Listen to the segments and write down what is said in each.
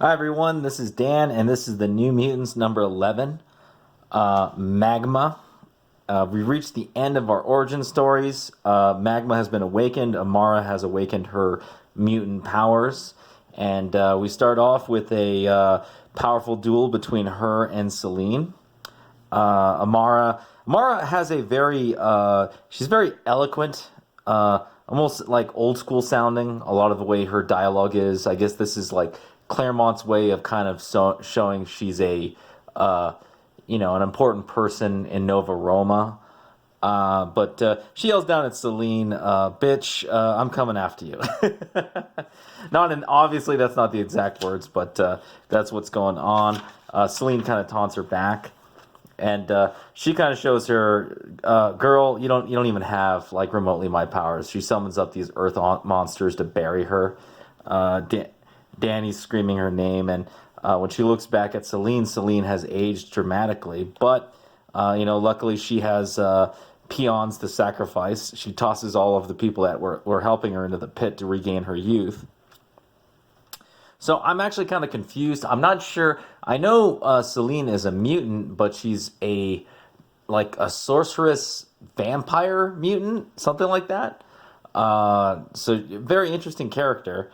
Hi everyone, this is Dan, and this is the New Mutants number 11, Magma. We reached the end of our origin stories. Magma has been awakened, Amara has awakened her mutant powers, and we start off with a powerful duel between her and Selene. Amara has a she's very eloquent, almost like old school sounding. A lot of the way her dialogue is. I guess this is like Claremont's way of kind of showing she's uh, an important person in Nova Roma. But she yells down at Selene, "Bitch, I'm coming after you." Obviously that's not the exact words, but that's what's going on. Selene kind of taunts her back. And she kind of shows her, girl, you don't even have like remotely my powers. She summons up these earth monsters to bury her. Danny's screaming her name, and when she looks back at Selene, Selene has aged dramatically. But luckily she has peons to sacrifice. She tosses all of the people that were helping her into the pit to regain her youth. So I'm actually kind of confused. I'm not sure. I know Selene is a mutant, but she's a sorceress vampire mutant, something like that. So very interesting character.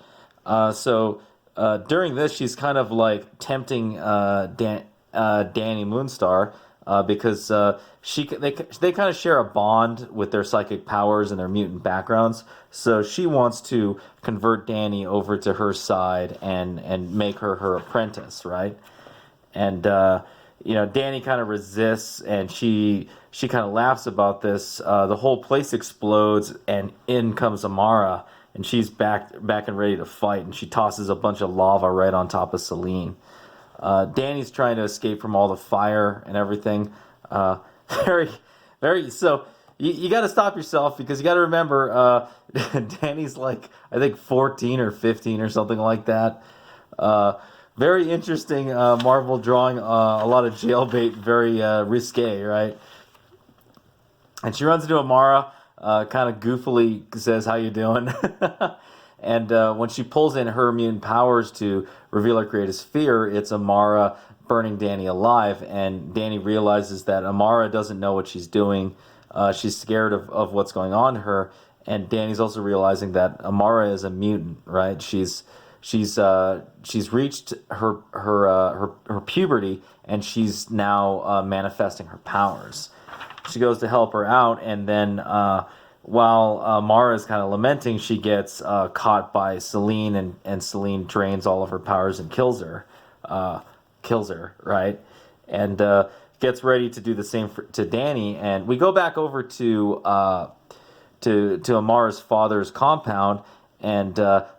During this, she's kind of like tempting Danny Moonstar because they kind of share a bond with their psychic powers and their mutant backgrounds. So she wants to convert Danny over to her side and make her apprentice, right? And Danny kind of resists, and she kind of laughs about this. The whole place explodes, and in comes Amara, and she's back and ready to fight, and she tosses a bunch of lava right on top of Selene. Danny's trying to escape from all the fire and everything. Very, very. So you got to stop yourself, because you got to remember, Danny's like, I think 14 or 15 or something like that. Very interesting Marvel drawing, a lot of jailbait, very risque, right? And she runs into Amara, kind of goofily says, "How you doing?" And when she pulls in her mutant powers to reveal her greatest fear, it's Amara burning Danny alive. And Danny realizes that Amara doesn't know what she's doing. She's scared of what's going on to her. And Danny's also realizing that Amara is a mutant, right? She's reached her puberty, and she's now manifesting her powers. She goes to help her out, and then while Mara is kind of lamenting, she gets caught by Selene, and Selene drains all of her powers and kills her, right? And gets ready to do the same to Danny. And we go back over to Amara's father's compound, and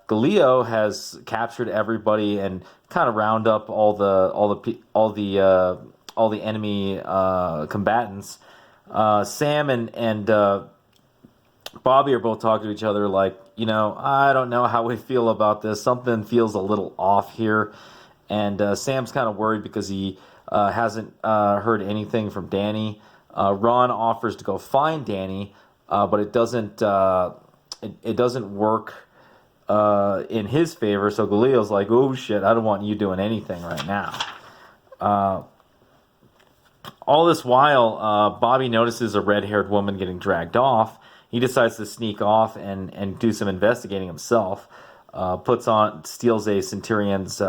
Galileo has captured everybody and kind of round up all the enemy combatants. Sam and Bobby are both talking to each other like, I don't know how we feel about this. Something feels a little off here. And Sam's kind of worried because he hasn't heard anything from Danny. Ron offers to go find Danny, but it doesn't work in his favor. So Galileo's like, "Oh shit, I don't want you doing anything right now." All this while, Bobby notices a red-haired woman getting dragged off. He decides to sneak off and do some investigating himself. Steals a Centurion's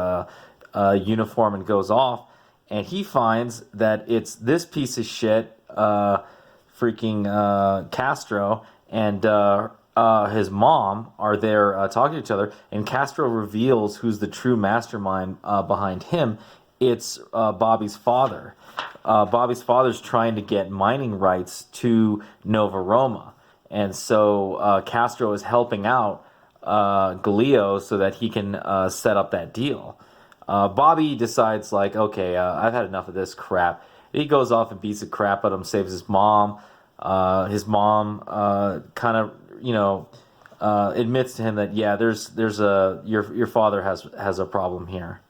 uniform and goes off. And he finds that it's this piece of shit, freaking Castro, and his mom are there talking to each other. And Castro reveals who's the true mastermind behind him. It's Bobby's father. Bobby's father's trying to get mining rights to Nova Roma. And so Castro is helping out Galileo so that he can set up that deal. Bobby decides, like, okay, I've had enough of this crap. He goes off and beats the crap out of him, saves his mom. His mom kind of, admits to him that, yeah, your father has a problem here.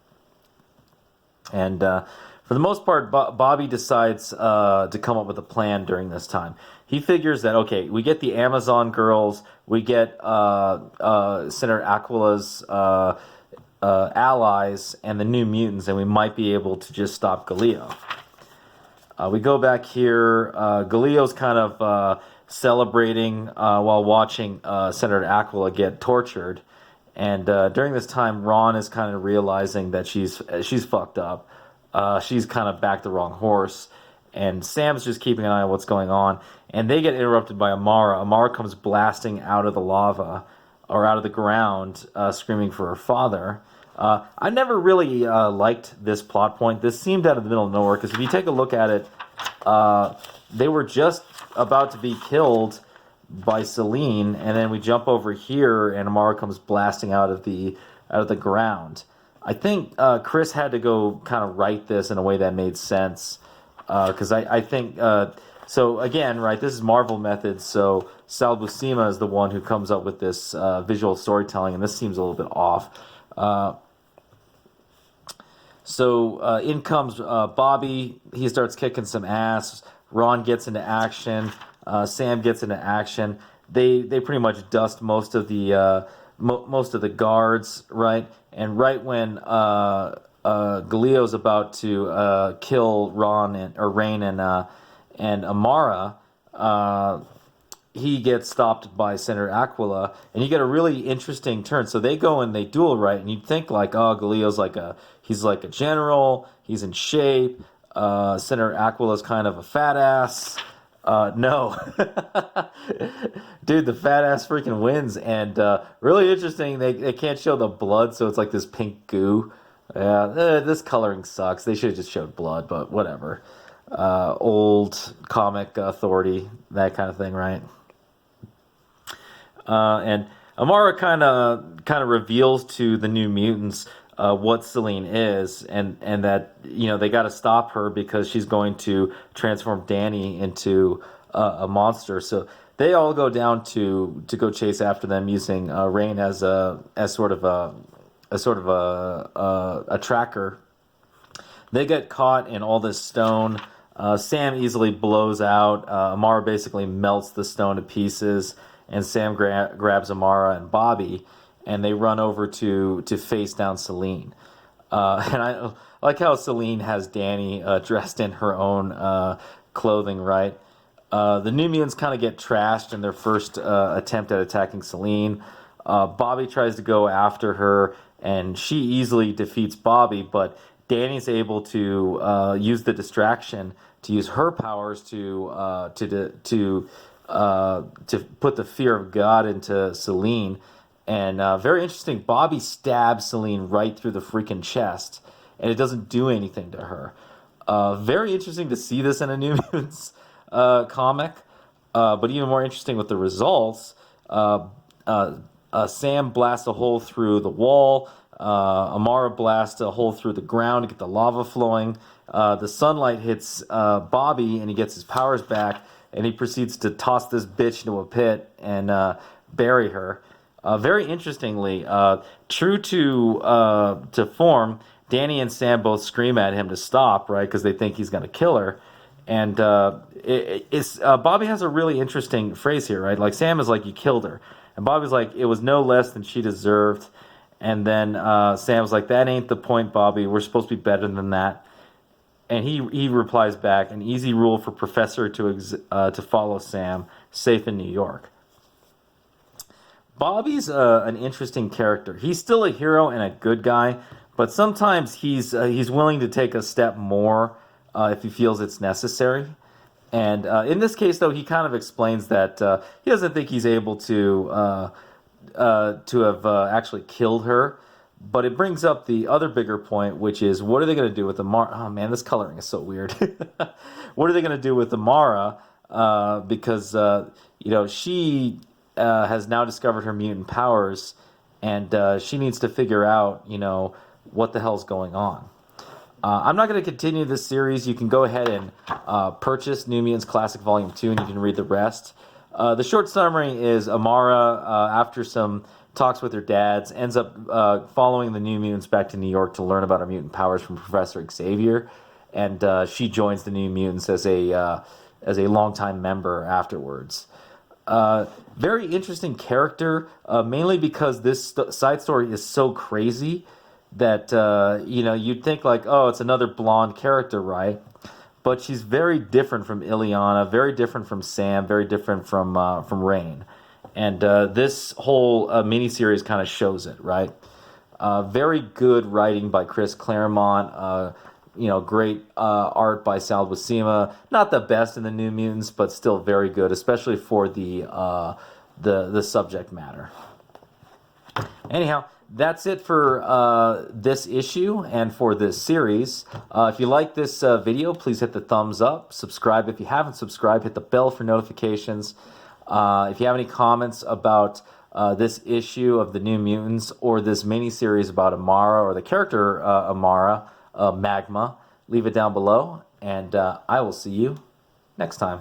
And for the most part, Bobby decides to come up with a plan during this time. He figures that, okay, we get the Amazon girls, we get Senator Aquila's allies and the New Mutants, and we might be able to just stop Galileo. We go back here. Galileo's kind of celebrating while watching Senator Aquila get tortured. And during this time, Ron is kind of realizing that she's fucked up. She's kind of backed the wrong horse. And Sam's just keeping an eye on what's going on. And they get interrupted by Amara. Amara comes blasting out of the lava, or out of the ground, screaming for her father. I never really liked this plot point. This seemed out of the middle of nowhere, because if you take a look at it, they were just about to be killed by Selene, and then we jump over here, and Amara comes blasting out of the ground. I think Chris had to go kind of write this in a way that made sense, because I think... So again, right, this is Marvel methods, so Sal Buscema is the one who comes up with this visual storytelling, and this seems a little bit off. So in comes Bobby. He starts kicking some ass. Ron gets into action. Sam gets into action. They pretty much dust most of the guards, right? And right when Galileo's about to kill Rain and Amara, he gets stopped by Senator Aquila, and you get a really interesting turn. So they go and they duel, right? And you'd think like, oh, Galileo's he's like a general, he's in shape. Senator Aquila's kind of a fat ass. No. Dude, the fat ass freaking wins. And really interesting, they can't show the blood, so it's like this pink goo. Yeah, this coloring sucks. They should have just showed blood, but whatever. Old comic authority, that kind of thing, right? And Amara kind of reveals to the New Mutants what Selene is, and that they got to stop her because she's going to transform Danny into a monster. So they all go down to go chase after them using Rain as sort of a tracker. They get caught in all this stone. Sam easily blows out. Amara basically melts the stone to pieces, and Sam grabs Amara and Bobby, and they run over to face down Selene. And I like how Selene has Danny dressed in her own clothing, right? The New Mutants kind of get trashed in their first attempt at attacking Selene. Bobby tries to go after her, and she easily defeats Bobby, but Danny's able to use the distraction to use her powers to put the fear of God into Selene. And very interesting, Bobby stabs Selene right through the freaking chest, and it doesn't do anything to her. Very interesting to see this in a New Mutants comic, but even more interesting with the results. Sam blasts a hole through the wall. Amara blasts a hole through the ground to get the lava flowing. The sunlight hits Bobby, and he gets his powers back, and he proceeds to toss this bitch into a pit and bury her. Very interestingly, true to form, Danny and Sam both scream at him to stop, right, because they think he's going to kill her. And Bobby has a really interesting phrase here, right? Like, Sam is like, you killed her. And Bobby's like, it was no less than she deserved. And then Sam's like, that ain't the point, Bobby. We're supposed to be better than that. And he replies back, an easy rule for Professor to follow Sam, safe in New York. Bobby's an interesting character. He's still a hero and a good guy, but sometimes he's willing to take a step more if he feels it's necessary. And in this case, though, he kind of explains that he doesn't think he's able to have actually killed her. But it brings up the other bigger point, which is, what are they going to do with Amara? Oh, man, this coloring is so weird. What are they going to do with Amara? Because, she has now discovered her mutant powers, and she needs to figure out, what the hell's going on. I'm not going to continue this series. You can go ahead and purchase New Mutants Classic Volume 2, and you can read the rest. The short summary is Amara, after some talks with her dads, ends up following the New Mutants back to New York to learn about her mutant powers from Professor Xavier, and she joins the New Mutants as a longtime member afterwards. Very interesting character, mainly because this side story is so crazy that you'd think like, oh, it's another blonde character, right? But she's very different from Ileana, very different from Sam, very different from Rain, and this whole miniseries kind of shows it, right? Very good writing by Chris Claremont. Great art by Sal Buscema. Not the best in the New Mutants, but still very good, especially for the subject matter. Anyhow, that's it for this issue and for this series. If you like this video, please hit the thumbs up. Subscribe if you haven't subscribed. Hit the bell for notifications. If you have any comments about this issue of the New Mutants or this mini-series about Amara or the character Amara, Magma, leave it down below. And I will see you next time.